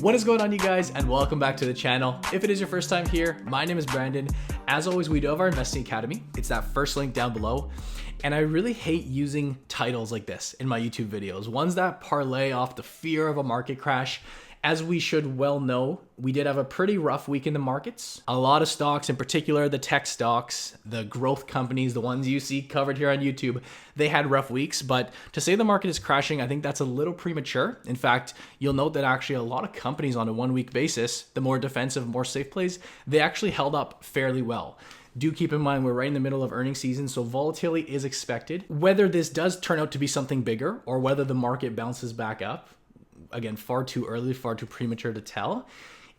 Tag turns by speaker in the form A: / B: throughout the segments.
A: What is going on, you guys, and welcome back to the channel. If it is your first time here, my name is Brandon. As always, we do have our Investing Academy. It's that first link down below. And I really hate using titles like this in my YouTube videos, ones that parlay off the fear of a market crash. As we should well know, we did have a pretty rough week in the markets. A lot of stocks, in particular the tech stocks, the growth companies, the ones you see covered here on YouTube, they had rough weeks. But to say the market is crashing, I think that's a little premature. In fact, you'll note that actually a lot of companies on a 1 week basis, the more defensive, more safe plays, they actually held up fairly well. Do keep in mind we're right in the middle of earnings season, so volatility is expected. Whether this does turn out to be something bigger or whether the market bounces back up, again, far too early, far too premature to tell.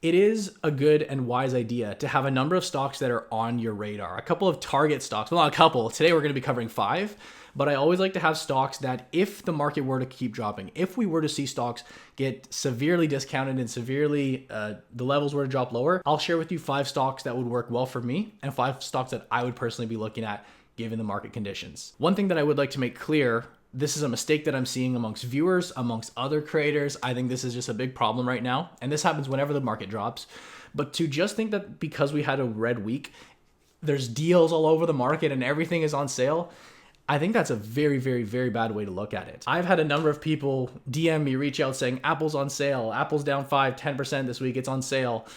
A: It is a good and wise idea to have a number of stocks that are on your radar. A couple of target stocks, well, not a couple. Today we're going to be covering 5, but I always like to have stocks that if the market were to keep dropping, if we were to see stocks get severely discounted and severely, the levels were to drop lower, I'll share with you 5 stocks that would work well for me and 5 stocks that I would personally be looking at given the market conditions. One thing that I would like to make clear, this is a mistake that I'm seeing amongst viewers, amongst other creators. I think this is just a big problem right now. And this happens whenever the market drops. But to just think that because we had a red week, there's deals all over the market and everything is on sale, I think that's a very, very, very bad way to look at it. I've had a number of people DM me, reach out saying, Apple's on sale. Apple's down 5-10% this week. It's on sale.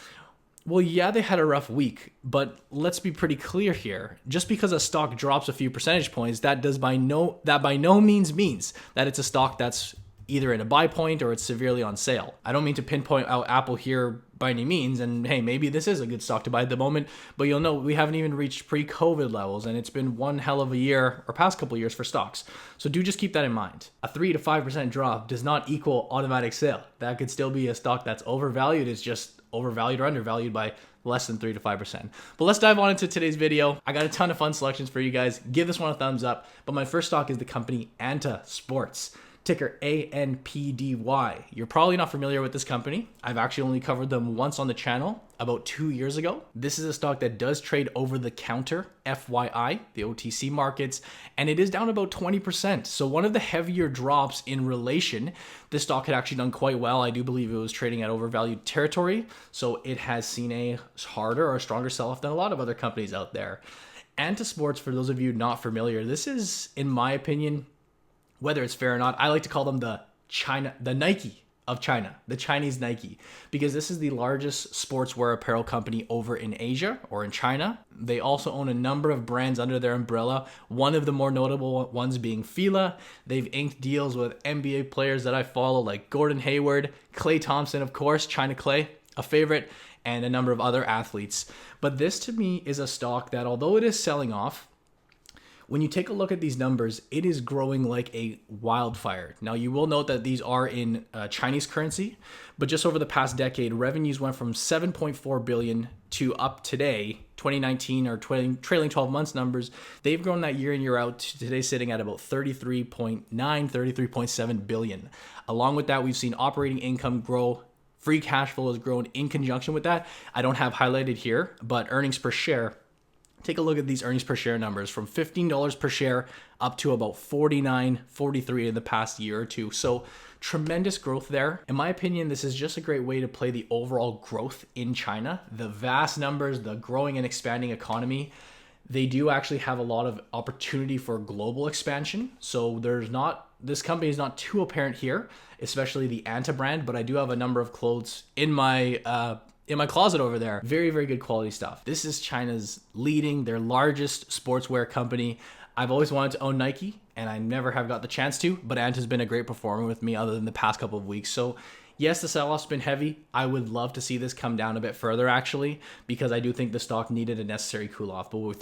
A: Well, yeah, they had a rough week, but let's be pretty clear here. Just because a stock drops a few percentage points, that by no means means that it's a stock that's either in a buy point or it's severely on sale. I don't mean to pinpoint out Apple here by any means, and hey, maybe this is a good stock to buy at the moment, but you'll know we haven't even reached pre-COVID levels, and it's been one hell of a year or past couple of years for stocks. So do just keep that in mind. A 3 to 5% drop does not equal automatic sale. That could still be a stock that's overvalued. It's just overvalued or undervalued by less than 3 to 5%. But let's dive on into today's video. I got a ton of fun selections for you guys. Give this one a thumbs up. But my first stock is the company Anta Sports, ticker ANPDY. You're probably not familiar with this company. I've actually only covered them once on the channel about 2 years ago. This is a stock that does trade over the counter, FYI, the OTC markets, and it is down about 20%. So one of the heavier drops in relation, this stock had actually done quite well. I do believe it was trading at overvalued territory. So it has seen a harder or stronger sell-off than a lot of other companies out there. Anta Sports, for those of you not familiar, this is, in my opinion, whether it's fair or not, I like to call them the Nike of China, the Chinese Nike, because this is the largest sportswear apparel company over in Asia or in China. They also own a number of brands under their umbrella, one of the more notable ones being Fila. They've inked deals with NBA players that I follow like Gordon Hayward, Klay Thompson, of course, China Klay, a favorite, and a number of other athletes. But this to me is a stock that, although it is selling off, when you take a look at these numbers, it is growing like a wildfire. Now, you will note that these are in Chinese currency, but just over the past decade, revenues went from 7.4 billion to up today, 2019 or trailing 12 months numbers. They've grown that year in, year out, today sitting at about 33.7 billion. Along with that, we've seen operating income grow. Free cash flow has grown in conjunction with that. I don't have highlighted here, but earnings per share, take a look at these earnings per share numbers from $15 per share up to about $49, $43 in the past year or two. So tremendous growth there. In my opinion, this is just a great way to play the overall growth in China. The vast numbers, the growing and expanding economy, they do actually have a lot of opportunity for global expansion. So this company is not too apparent here, especially the Anta brand, but I do have a number of clothes in my closet over there. Very, very good quality stuff. This is China's their largest sportswear company. I've always wanted to own Nike, and I never have got the chance to, but Anta's been a great performer with me other than the past couple of weeks. So yes, the sell-off's been heavy. I would love to see this come down a bit further, actually, because I do think the stock needed a necessary cool-off. But with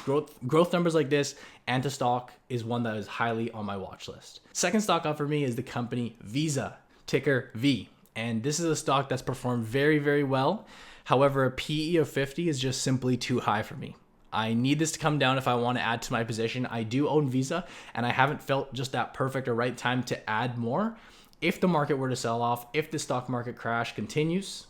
A: growth numbers like this, Anta stock is one that is highly on my watch list. Second stock up for me is the company Visa, ticker V. And this is a stock that's performed very, very well. However, a PE of 50 is just simply too high for me. I need this to come down if I want to add to my position. I do own Visa, and I haven't felt just that perfect or right time to add more. If the market were to sell off, if the stock market crash continues,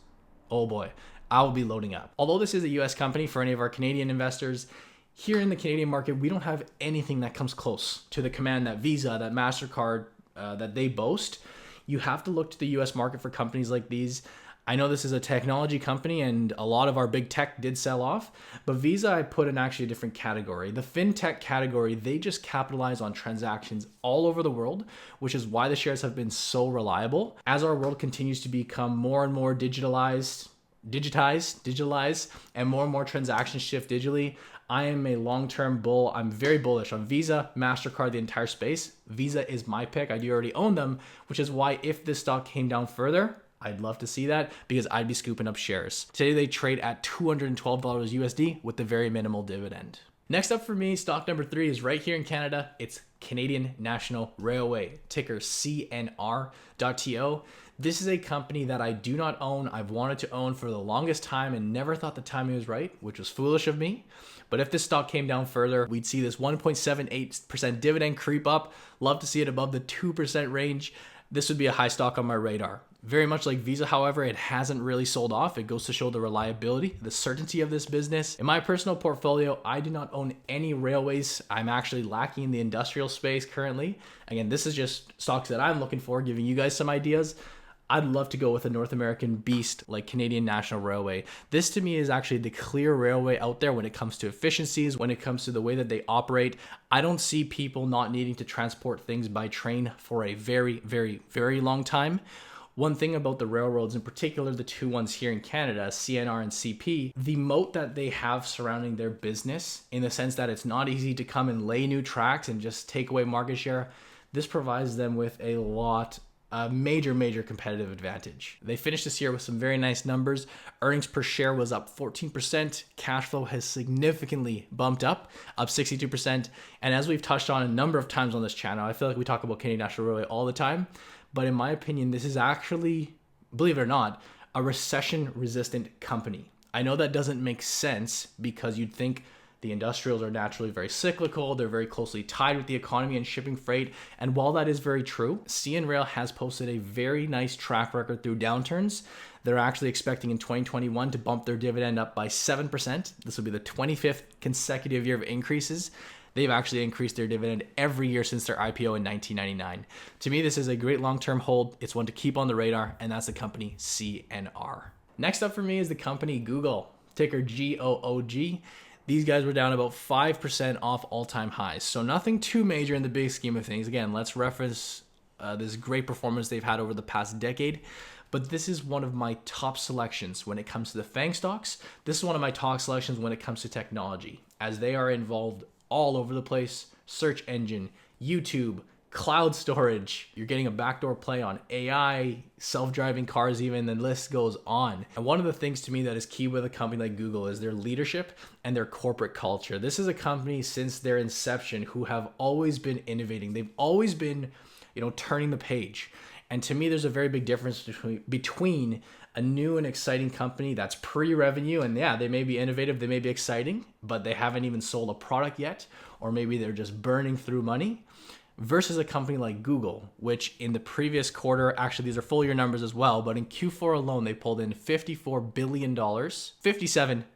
A: oh boy, I will be loading up. Although this is a US company for any of our Canadian investors, here in the Canadian market, we don't have anything that comes close to the command that Visa, that MasterCard, that they boast. You have to look to the US market for companies like these. I know this is a technology company and a lot of our big tech did sell off, but Visa I put in actually a different category. The fintech category, they just capitalize on transactions all over the world, which is why the shares have been so reliable. As our world continues to become more and more digitalized, and more transactions shift digitally, I am a long-term bull. I'm very bullish on Visa, MasterCard, the entire space. Visa is my pick. I do already own them, which is why if this stock came down further, I'd love to see that because I'd be scooping up shares. Today they trade at $212 USD with the very minimal dividend. Next up for me, stock number 3 is right here in Canada. It's Canadian National Railway, ticker CNR.TO. This is a company that I do not own. I've wanted to own for the longest time and never thought the timing was right, which was foolish of me. But if this stock came down further, we'd see this 1.78% dividend creep up. Love to see it above the 2% range. This would be a high stock on my radar. Very much like Visa, however, it hasn't really sold off. It goes to show the reliability, the certainty of this business. In my personal portfolio, I do not own any railways. I'm actually lacking in the industrial space currently. Again, this is just stocks that I'm looking for, giving you guys some ideas. I'd love to go with a North American beast like Canadian National Railway. This to me is actually the clear railway out there when it comes to efficiencies, when it comes to the way that they operate. I don't see people not needing to transport things by train for a very, very, very long time. One thing about the railroads, in particular the two ones here in Canada, CNR and CP, the moat that they have surrounding their business, in the sense that it's not easy to come and lay new tracks and just take away market share, this provides them with a major competitive advantage. They finished this year with some very nice numbers. Earnings per share was up 14%. Cash flow has significantly bumped up 62%. And as we've touched on a number of times on this channel, I feel like we talk about Canadian National Railway all the time. But in my opinion, this is actually, believe it or not, a recession-resistant company. I know that doesn't make sense because you'd think the industrials are naturally very cyclical. They're very closely tied with the economy and shipping freight. And while that is very true, CN Rail has posted a very nice track record through downturns. They're actually expecting in 2021 to bump their dividend up by 7%. This will be the 25th consecutive year of increases. They've actually increased their dividend every year since their IPO in 1999. To me, this is a great long-term hold. It's one to keep on the radar, and that's the company CNR. Next up for me is the company Google, ticker GOOG. These guys were down about 5% off all-time highs. So nothing too major in the big scheme of things. Again, let's reference this great performance they've had over the past decade. But this is one of my top selections when it comes to the FANG stocks. This is one of my top selections when it comes to technology, as they are involved all over the place. Search engine, YouTube, cloud storage. You're getting a backdoor play on AI, self-driving cars even, the list goes on. And one of the things to me that is key with a company like Google is their leadership and their corporate culture. This is a company since their inception who have always been innovating. They've always been, turning the page. And to me, there's a very big difference between a new and exciting company that's pre-revenue, and yeah, they may be innovative, they may be exciting, but they haven't even sold a product yet, or maybe they're just burning through money, versus a company like Google, which in the previous quarter, actually these are full year numbers as well, but in Q4 alone, they pulled in $57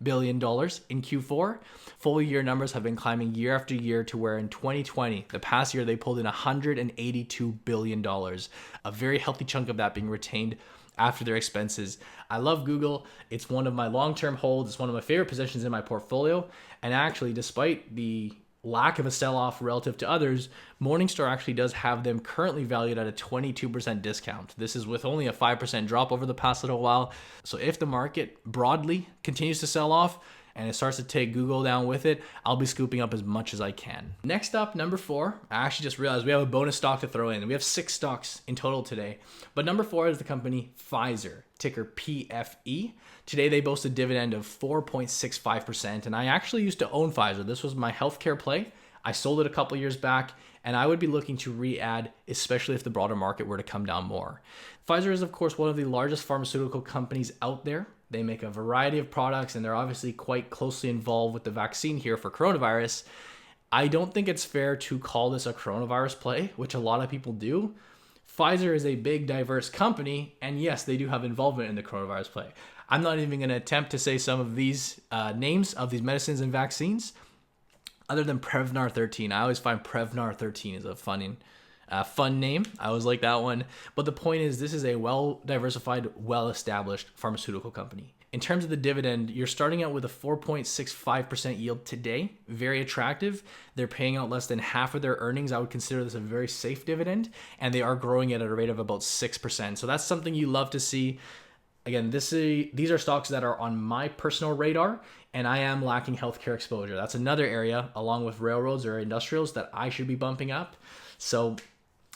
A: billion in Q4. Full year numbers have been climbing year after year to where in 2020, the past year, they pulled in $182 billion, a very healthy chunk of that being retained after their expenses. I love Google. It's one of my long-term holds. It's one of my favorite positions in my portfolio. And actually, despite the lack of a sell-off relative to others, Morningstar actually does have them currently valued at a 22% discount. This is with only a 5% drop over the past little while. So if the market broadly continues to sell off and it starts to take Google down with it, I'll be scooping up as much as I can. Next up, number 4, I actually just realized we have a bonus stock to throw in. We have 6 stocks in total today. But number 4 is the company Pfizer, ticker PFE. Today they boast a dividend of 4.65%, and I actually used to own Pfizer. This was my healthcare play. I sold it a couple years back, and I would be looking to re-add, especially if the broader market were to come down more. Pfizer is, of course, one of the largest pharmaceutical companies out there. They make a variety of products, and they're obviously quite closely involved with the vaccine here for coronavirus. I don't think it's fair to call this a coronavirus play, which a lot of people do. Pfizer is a big, diverse company, and yes, they do have involvement in the coronavirus play. I'm not even going to attempt to say some of these names of these medicines and vaccines, other than Prevnar 13. I always find Prevnar 13 is a fun Fun name. I always like that one. But the point is, this is a well-diversified, well-established pharmaceutical company. In terms of the dividend, you're starting out with a 4.65% yield today. Very attractive. They're paying out less than half of their earnings. I would consider this a very safe dividend, and they are growing it at a rate of about 6%. So that's something you love to see. Again, these are stocks that are on my personal radar, and I am lacking healthcare exposure. That's another area, along with railroads or industrials, that I should be bumping up. So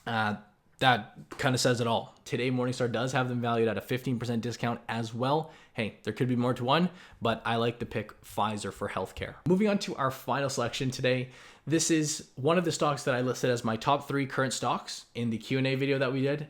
A: that kind of says it all. Today, Morningstar does have them valued at a 15% discount as well. Hey, there could be more to one, but I like to pick Pfizer for healthcare. Moving on to our final selection today. This is one of the stocks that I listed as my top 3 current stocks in the Q&A video that we did.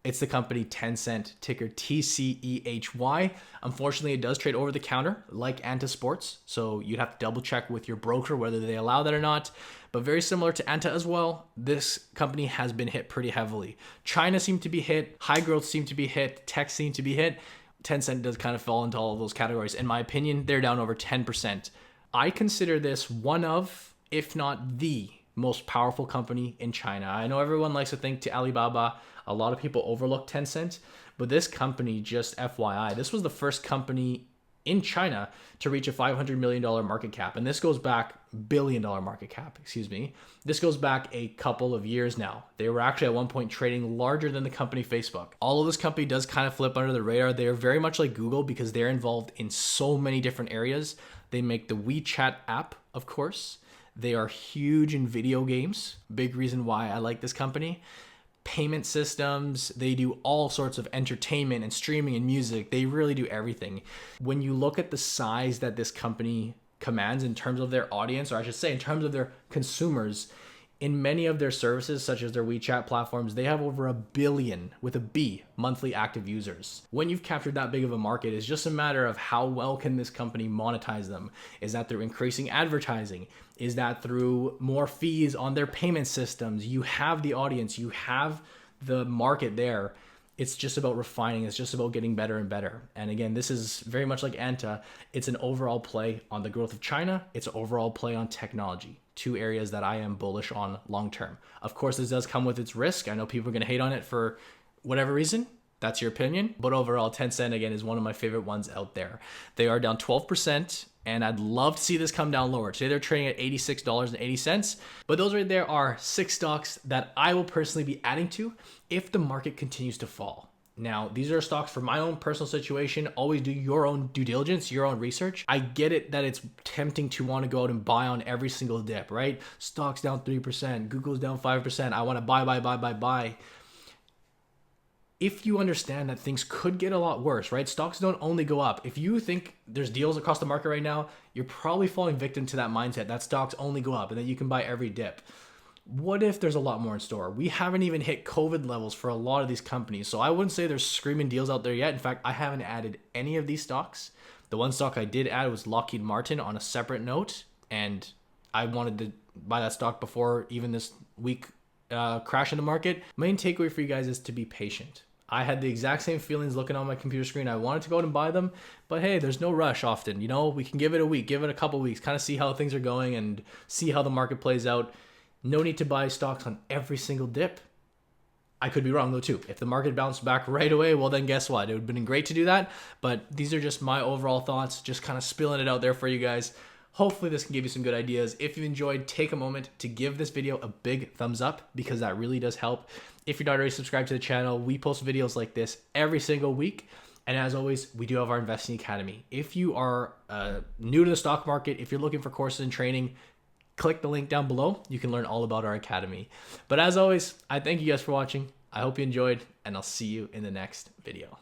A: It's the company Tencent, ticker TCEHY. Unfortunately, it does trade over the counter like Anta Sports, so you'd have to double check with your broker whether they allow that or not. But very similar to Anta as well, this company has been hit pretty heavily. China seemed to be hit, high growth seemed to be hit, tech seemed to be hit. Tencent does kind of fall into all of those categories. In my opinion, they're down over 10%. I consider this one of, if not the most powerful company in China. I know everyone likes to think to Alibaba. A lot of people overlook Tencent, but this company, just FYI, this was the first company in China to reach a $500 million market cap. And this goes back, billion-dollar market cap, excuse me. This goes back a couple of years now. They were actually at one point trading larger than the company Facebook. All of this company does kind of flip under the radar. They are very much like Google because they're involved in so many different areas. They make the WeChat app, of course. They are huge in video games. Big reason why I like this company. Payment systems, they do all sorts of entertainment and streaming and music. They really do everything. When you look at the size that this company commands in terms of their audience, or I should say in terms of their consumers, in many of their services, such as their WeChat platforms, they have over 1 billion, with a B, monthly active users. When you've captured that big of a market, it's just a matter of how well can this company monetize them. Is that through increasing advertising? Is that through more fees on their payment systems? You have the audience, you have the market there. It's just about refining. It's just about getting better and better. And again, this is very much like Anta. It's an overall play on the growth of China. It's an overall play on technology. 2 areas that I am bullish on long term. Of course, this does come with its risk. I know people are going to hate on it for whatever reason. That's your opinion. But overall, Tencent, again, is one of my favorite ones out there. They are down 12%, and I'd love to see this come down lower. Today, they're trading at $86.80. But those right there are 6 stocks that I will personally be adding to if the market continues to fall. Now, these are stocks for my own personal situation. Always do your own due diligence, your own research. I get it that it's tempting to want to go out and buy on every single dip, right? Stock's down 3%, Google's down 5%. I want to buy. If you understand that things could get a lot worse, right? Stocks don't only go up. If you think there's deals across the market right now, you're probably falling victim to that mindset that stocks only go up and that you can buy every dip. What if there's a lot more in store? We haven't even hit COVID levels for a lot of these companies. So I wouldn't say there's screaming deals out there yet. In fact, I haven't added any of these stocks. The one stock I did add was Lockheed Martin on a separate note. And I wanted to buy that stock before even this week crash in the market. Main takeaway for you guys is to be patient. I had the exact same feelings looking on my computer screen. I wanted to go out and buy them, but hey, there's no rush often. You know, we can give it a week, give it a couple weeks, kind of see how things are going and see how the market plays out. No need to buy stocks on every single dip. I could be wrong though too. If the market bounced back right away, well then guess what? It would have been great to do that. But these are just my overall thoughts, just kind of spilling it out there for you guys. Hopefully this can give you some good ideas. If you enjoyed, take a moment to give this video a big thumbs up because that really does help. If you're not already subscribed to the channel, we post videos like this every single week. And as always, we do have our Investing Academy. If you are new to the stock market, if you're looking for courses and training, click the link down below. You can learn all about our academy. But as always, I thank you guys for watching. I hope you enjoyed, and I'll see you in the next video.